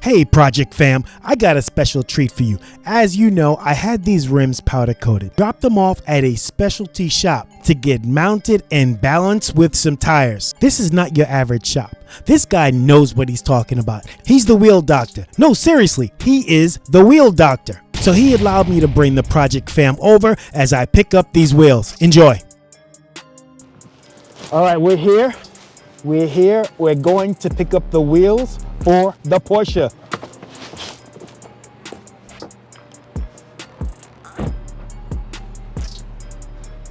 Hey Project fam, I got a special treat for you. As you know, I had these rims powder coated. Dropped them off at a specialty shop to get mounted and balanced with some tires. This is not your average shop. This guy knows what he's talking about. He's the wheel doctor. No, seriously, he is the wheel doctor. So he allowed me to bring the Project fam over as I pick up these wheels. Enjoy. All right, we're here. We're going to pick up the wheels for the Porsche.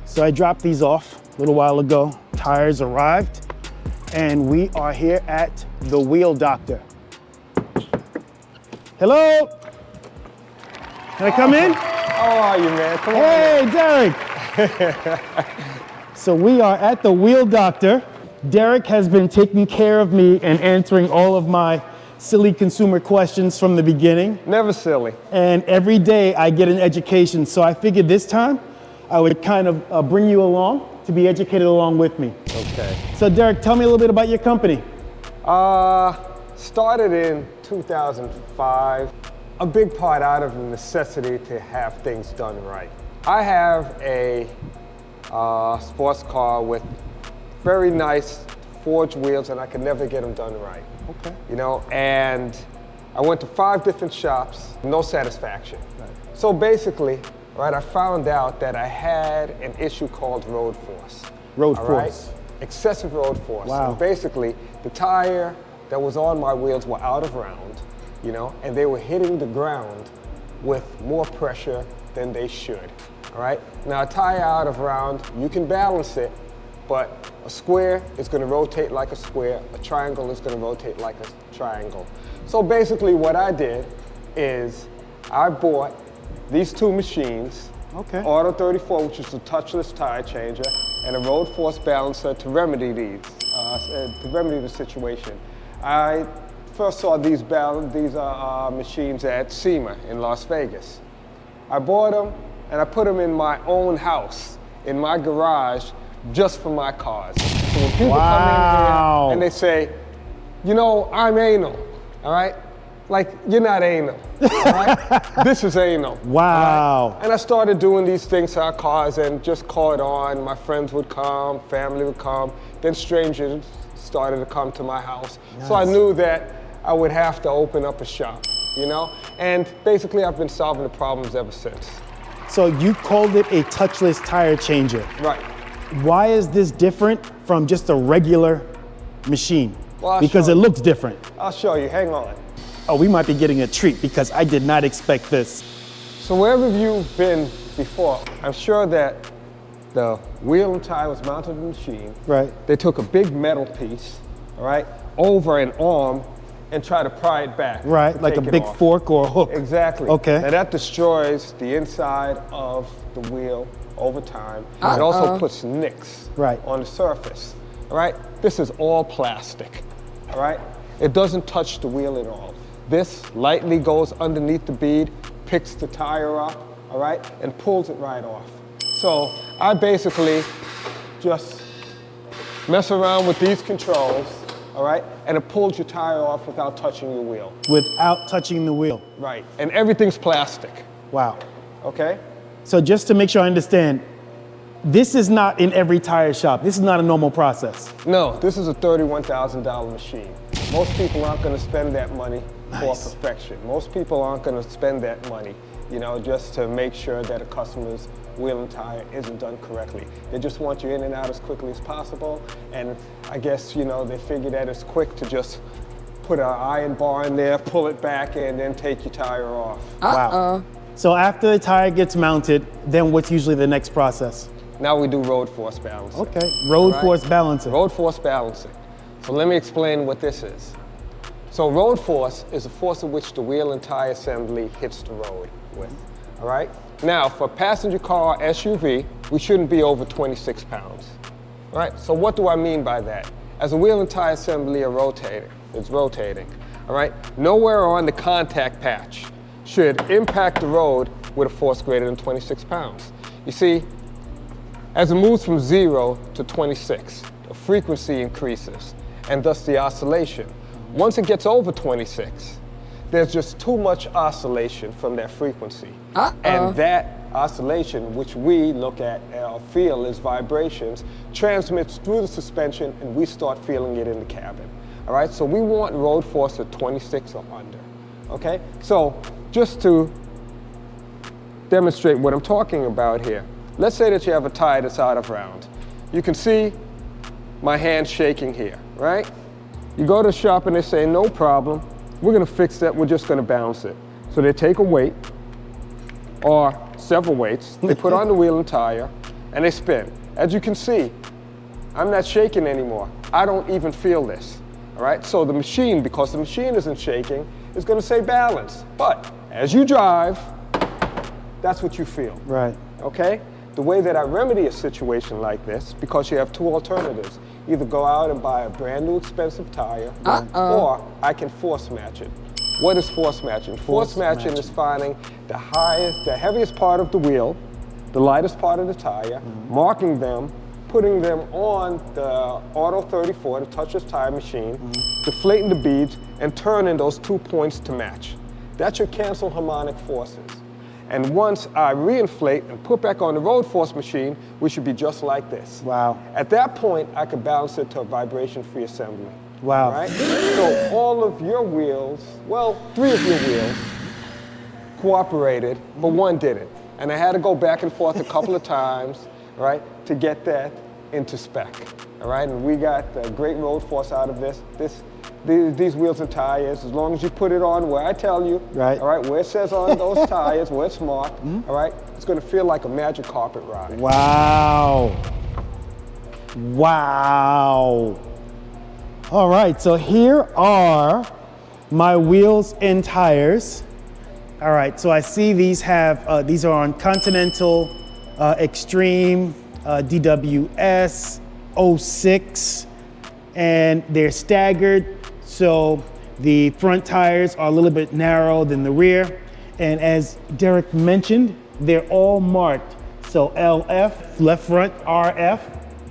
So I dropped these off a little while ago. Tires arrived, and we are here at the Wheel Doctor. Hello? Can I come in? How are you, man? Come on. Hey, Derek. So we are at the Wheel Doctor. Derek has been taking care of me and answering all of my silly consumer questions from the beginning. Never silly. And every day I get an education. So I figured this time I would kind of bring you along to be educated along with me. Okay. So Derek, tell me a little bit about your company. Started in 2005. A big part out of the necessity to have things done right. I have a sports car with very nice forged wheels, and I could never get them done right. Okay. You know, and I went to 5 different shops, no satisfaction. Right. So basically, right, I found out that I had an issue called road force. Road force. Right? Excessive road force. Wow. And basically, the tire that was on my wheels were out of round, you know, and they were hitting the ground with more pressure than they should. All right. Now, a tire out of round, you can balance it, but a square is going to rotate like a square. A triangle is going to rotate like a triangle. So basically what I did is I bought these 2 machines, Okay. Auto 34, which is a touchless tire changer, and a road force balancer to remedy these, to remedy the situation. I first saw these machines at SEMA in Las Vegas. I bought them and I put them in my own house, in my garage, just for my cars. So when people come in here and they say, you know, I'm anal, all right? Like, you're not anal, all right? This is anal. Wow. Right? And I started doing these things to our cars and just caught on. My friends would come, family would come, then strangers started to come to my house. Nice. So I knew that I would have to open up a shop, you know? And basically I've been solving the problems ever since. So you called it a touchless tire changer. Right. Why is this different from just a regular machine? Well, because it looks different. I'll show you, hang on. Oh, we might be getting a treat because I did not expect this. So wherever you've been before, I'm sure that the wheel and tire was mounted in the machine. Right. They took a big metal piece, all right, over an arm and try to pry it back. Right, like a big fork or a hook. Exactly. Okay. Now that destroys the inside of the wheel over time. It also puts nicks on the surface, all right? This is all plastic, all right? It doesn't touch the wheel at all. This lightly goes underneath the bead, picks the tire up, all right, and pulls it right off. So I basically just mess around with these controls, all right, and it pulls your tire off without touching your wheel. Without touching the wheel. Right, and everything's plastic. Wow. Okay? So just to make sure I understand, this is not in every tire shop. This is not a normal process. No, this is a $31,000 machine. Most people aren't going to spend that money for perfection. Most people aren't going to spend that money, you know, just to make sure that a customer's wheel and tire isn't done correctly. They just want you in and out as quickly as possible. And I guess, you know, they figure that it's quick to just put an iron bar in there, pull it back, and then take your tire off. Wow. So after the tire gets mounted, then what's usually the next process? Now we do road force balancing. Okay, road force balancing. Road force balancing. So let me explain what this is. So road force is the force at which the wheel and tire assembly hits the road with, all right? Now, for a passenger car or SUV, we shouldn't be over 26 pounds, all right? So what do I mean by that? As the wheel and tire assembly are rotating, all right? Nowhere on the contact patch should impact the road with a force greater than 26 pounds. You see, as it moves from 0 to 26, the frequency increases, and thus the oscillation. Once it gets over 26, there's just too much oscillation from that frequency. And that oscillation, which we look at or feel as vibrations, transmits through the suspension and we start feeling it in the cabin. All right, so we want road force at 26 or under. Okay, so just to demonstrate what I'm talking about here, let's say that you have a tire that's out of round. You can see my hand shaking here, right? You go to the shop and they say, no problem, we're gonna fix that, we're just gonna balance it. So they take a weight, or several weights, they put on the wheel and tire, and they spin. As you can see, I'm not shaking anymore. I don't even feel this, all right? So the machine, because the machine isn't shaking, is gonna say balance. But as you drive, that's what you feel. Right. Okay? The way that I remedy a situation like this, because you have two alternatives. Either go out and buy a brand new expensive tire, or I can force match it. What is force matching? Force matching is finding the heaviest part of the wheel, the lightest part of the tire, marking them, putting them on the Auto 34, the touchless tire machine, deflating the beads, and turning those 2 points to match. That's your cancel harmonic forces. And once I reinflate and put back on the road force machine, we should be just like this. Wow. At that point, I could balance it to a vibration-free assembly. Wow. Right? So all of your wheels, well, 3 of your wheels cooperated, but 1 didn't. And I had to go back and forth a couple of times, right, to get that into spec. All right, and we got great road force out of this. These wheels and tires, as long as you put it on where I tell you, right. All right, where it says on those tires, where it's marked, all right, it's gonna feel like a magic carpet ride. Wow. Wow. All right, so here are my wheels and tires. All right, so I see these these are on Continental Extreme DWS 06, and they're staggered. So the front tires are a little bit narrow than the rear. And as Derek mentioned, they're all marked. So LF, left front, RF,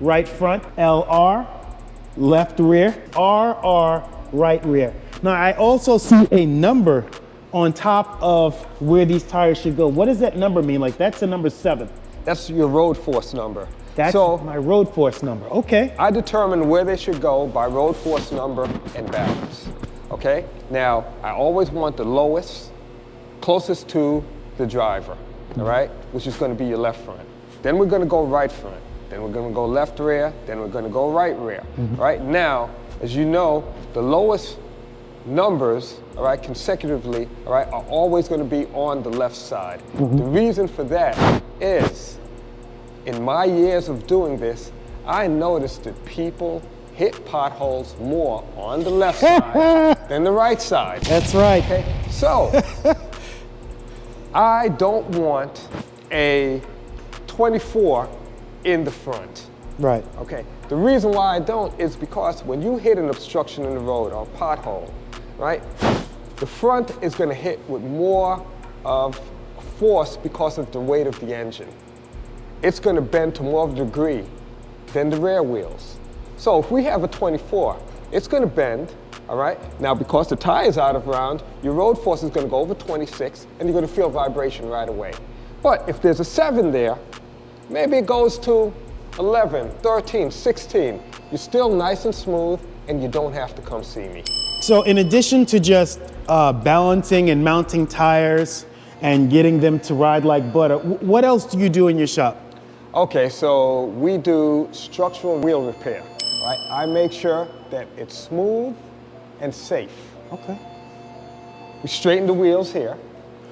right front, LR, left rear, RR, right rear. Now I also see a number on top of where these tires should go. What does that number mean? Like that's the number 7. That's your road force number. That's my road force number, okay. I determine where they should go by road force number and balance, okay? Now, I always want the lowest, closest to the driver, all right? Which is gonna be your left front. Then we're gonna go right front. Then we're gonna go left rear. Then we're gonna go right rear, all right? Now, as you know, the lowest numbers, all right, consecutively, all right, are always gonna be on the left side. The reason for that is, in my years of doing this, I noticed that people hit potholes more on the left side than the right side. That's right. Okay? So, I don't want a 24 in the front. Right. Okay. The reason why I don't is because when you hit an obstruction in the road or a pothole, right, the front is going to hit with more of force because of the weight of the engine. It's going to bend to more of a degree than the rear wheels. So if we have a 24, it's going to bend, all right? Now, because the tire is out of round, your road force is going to go over 26, and you're going to feel vibration right away. But if there's a 7 there, maybe it goes to 11, 13, 16. You're still nice and smooth, and you don't have to come see me. So in addition to just balancing and mounting tires and getting them to ride like butter, what else do you do in your shop? Okay, so we do structural wheel repair, right? I make sure that it's smooth and safe. Okay. We straighten the wheels here,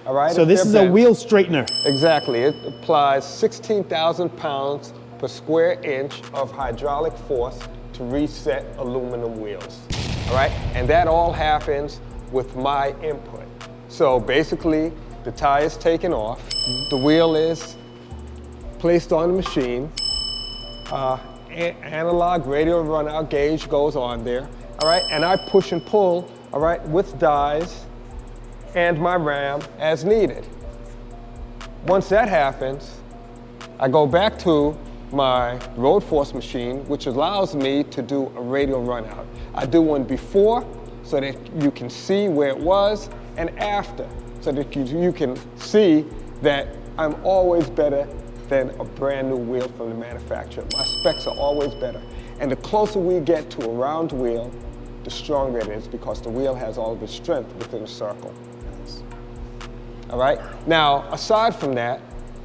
all right? So this is a wheel straightener. Exactly. It applies 16,000 pounds per square inch of hydraulic force to reset aluminum wheels, all right? And that all happens with my input. So basically, the tire is taken off, the wheel is placed on the machine, analog radial runout gauge goes on there, all right? And I push and pull, all right, with dies and my ram as needed. Once that happens, I go back to my road force machine, which allows me to do a radial runout. I do one before so that you can see where it was, and after, so that you can see that I'm always better than a brand new wheel from the manufacturer. My specs are always better. And the closer we get to a round wheel, the stronger it is, because the wheel has all of its strength within a circle. All right? Now, aside from that,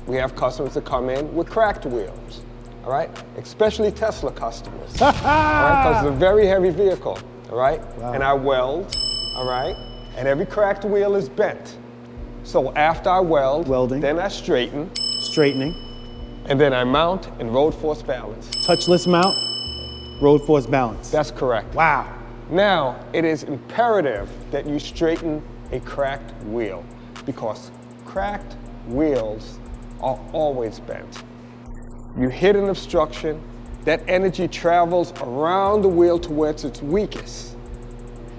we have customers that come in with cracked wheels, all right? Especially Tesla customers, all right? Because it's a very heavy vehicle, all right? Wow. And I weld, all right? And every cracked wheel is bent. So after I welding, then I straighten. Straightening. And then I mount and road force balance. Touchless mount, road force balance. That's correct. Wow. Now, it is imperative that you straighten a cracked wheel, because cracked wheels are always bent. You hit an obstruction, that energy travels around the wheel to where it's its weakest,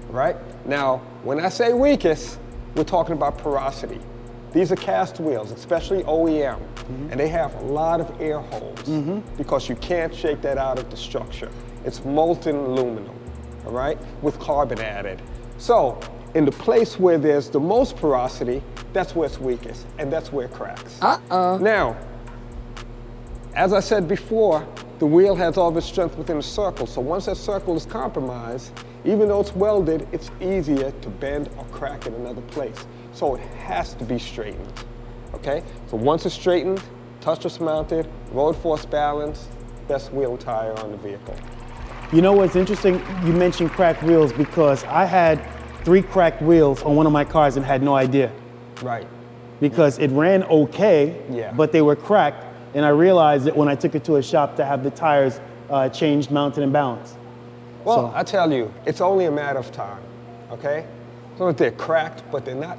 right? Now, when I say weakest, we're talking about porosity. These are cast wheels, especially OEM, and they have a lot of air holes because you can't shake that out of the structure. It's molten aluminum, all right, with carbon added. So, in the place where there's the most porosity, that's where it's weakest, and that's where it cracks. Now, as I said before, the wheel has all of its strength within a circle, so once that circle is compromised, even though it's welded, it's easier to bend or crack in another place. So it has to be straightened, okay? So once it's straightened, touchless mounted, road force balance, best wheel and tire on the vehicle. You know what's interesting? You mentioned cracked wheels, because I had 3 cracked wheels on one of my cars and had no idea. Right. Because it ran okay, but they were cracked, and I realized it when I took it to a shop to have the tires changed, mounted, and balanced. Well, I tell you, it's only a matter of time, okay? So they're cracked, but they're not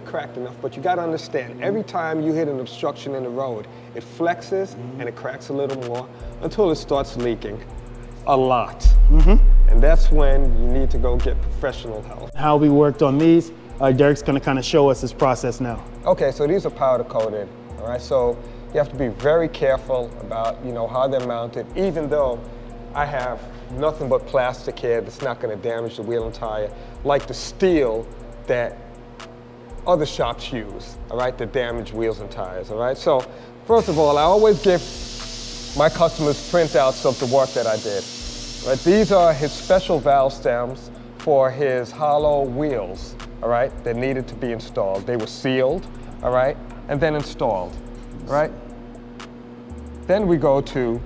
cracked enough. But you got to understand, every time you hit an obstruction in the road, it flexes and it cracks a little more until it starts leaking a lot. And that's when you need to go get professional help. How we worked on these, Derek's going to kind of show us this process now. Okay, so these are powder coated, all right? So you have to be very careful about, how they're mounted, even though I have nothing but plastic here that's not going to damage the wheel and tire, like the steel that other shops use, all right, to damage wheels and tires, all right? So first of all, I always give my customers printouts of the work that I did. Right? These are his special valve stems for his hollow wheels, all right, that needed to be installed. They were sealed, all right, and then installed, right? Then we go to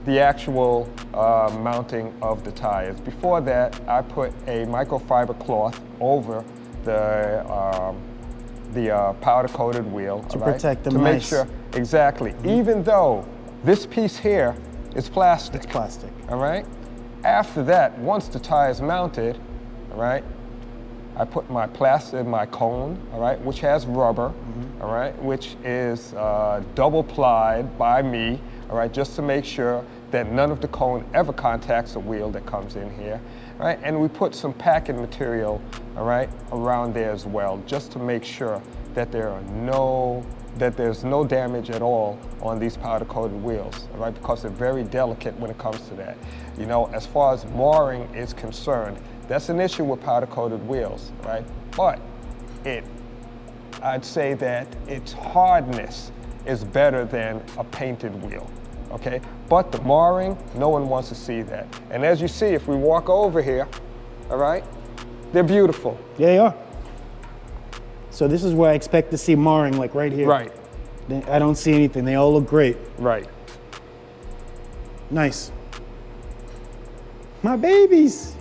the actual mounting of the tires. Before that, I put a microfiber cloth over the powder-coated wheel, to protect them, to make sure, exactly. Even though this piece here is plastic. It's plastic. All right? After that, once the tire is mounted, all right, I put my cone, all right, which has rubber, all right, which is double plied by me, all right, just to make sure that none of the cone ever contacts the wheel that comes in here, right? And we put some packing material, all right, around there as well, just to make sure that there's no damage at all on these powder-coated wheels, all right? Because they're very delicate when it comes to that. As far as marring is concerned, that's an issue with powder-coated wheels, right? But I'd say that its hardness is better than a painted wheel, okay? But the marring, no one wants to see that. And as you see, if we walk over here, all right, they're beautiful. Yeah, they are. So this is where I expect to see marring, like right here. Right. I don't see anything. They all look great. Right. Nice. My babies.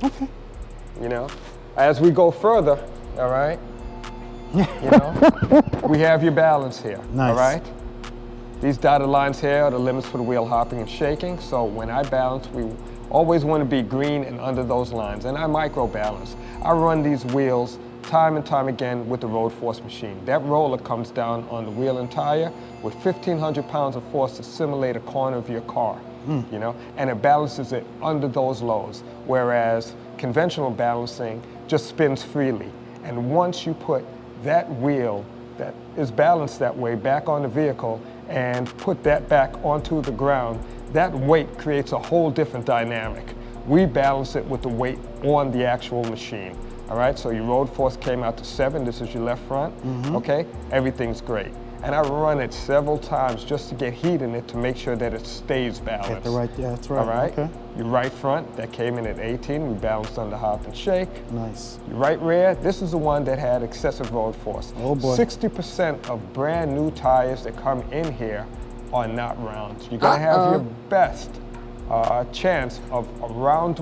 Okay. As we go further, all right, we have your balance here, nice. All right? These dotted lines here are the limits for the wheel hopping and shaking. So when I balance, we always want to be green and under those lines. And I micro balance. I run these wheels time and time again with the road force machine. That roller comes down on the wheel and tire with 1,500 pounds of force to simulate a corner of your car, and it balances it under those loads, whereas conventional balancing just spins freely. And once you put that wheel that is balanced that way back on the vehicle and put that back onto the ground, that weight creates a whole different dynamic we balance it with the weight on the actual machine. All right, so your road force came out to 7. This is your left front, okay? Everything's great. And I run it several times just to get heat in it to make sure that it stays balanced. Yeah, that's right. All right, okay. Your right front, that came in at 18. We balanced on the hop and shake. Nice. Your right rear, this is the one that had excessive road force. Oh boy. 60% of brand new tires that come in here are not round. You're gonna have your best chance of a round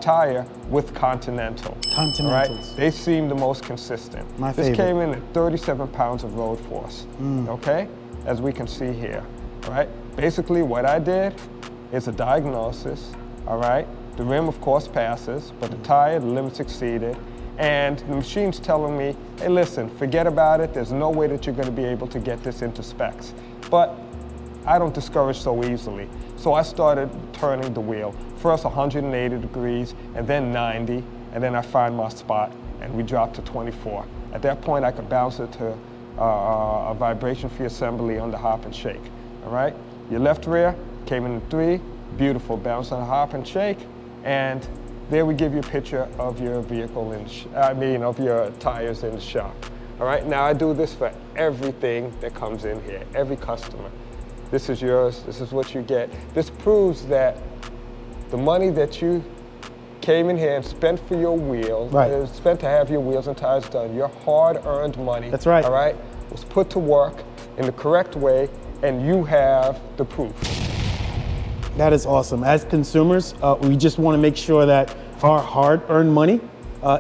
tire with Continental. Continentals. Right? They seem the most consistent. My this favorite. came in at 37 pounds of road force, okay? As we can see here, all right? Basically what I did is a diagnosis, all right? The rim of course passes, but the tire, the limits exceeded, and the machine's telling me, hey listen, forget about it, there's no way that you're gonna be able to get this into specs. But I don't discourage so easily. So I started turning the wheel. First 180 degrees, and then 90, and then I find my spot, and we dropped to 24. At that point, I could bounce it to a vibration-free assembly on the hop and shake, all right? Your left rear came in at 3, beautiful, bounce on the hop and shake, and there we give you a picture of your vehicle, of your tires in the shop, all right? Now I do this for everything that comes in here, every customer. This is yours, this is what you get. This proves that the money that you came in here and spent for your wheels, spent to have your wheels and tires done, your hard-earned money, that's right, all right, was put to work in the correct way, and you have the proof. That is awesome. As consumers, we just want to make sure that our hard-earned money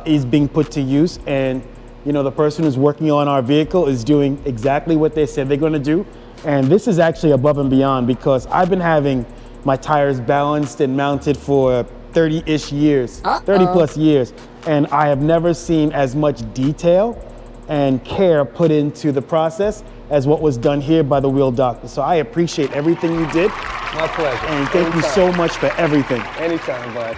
is being put to use, and the person who's working on our vehicle is doing exactly what they said they're going to do. And this is actually above and beyond, because I've been having my tires balanced and mounted for 30-ish years, 30 plus years, and I have never seen as much detail and care put into the process as what was done here by the wheel doctor. So I appreciate everything you did. My pleasure. And thank you so much for everything. Anytime, bud.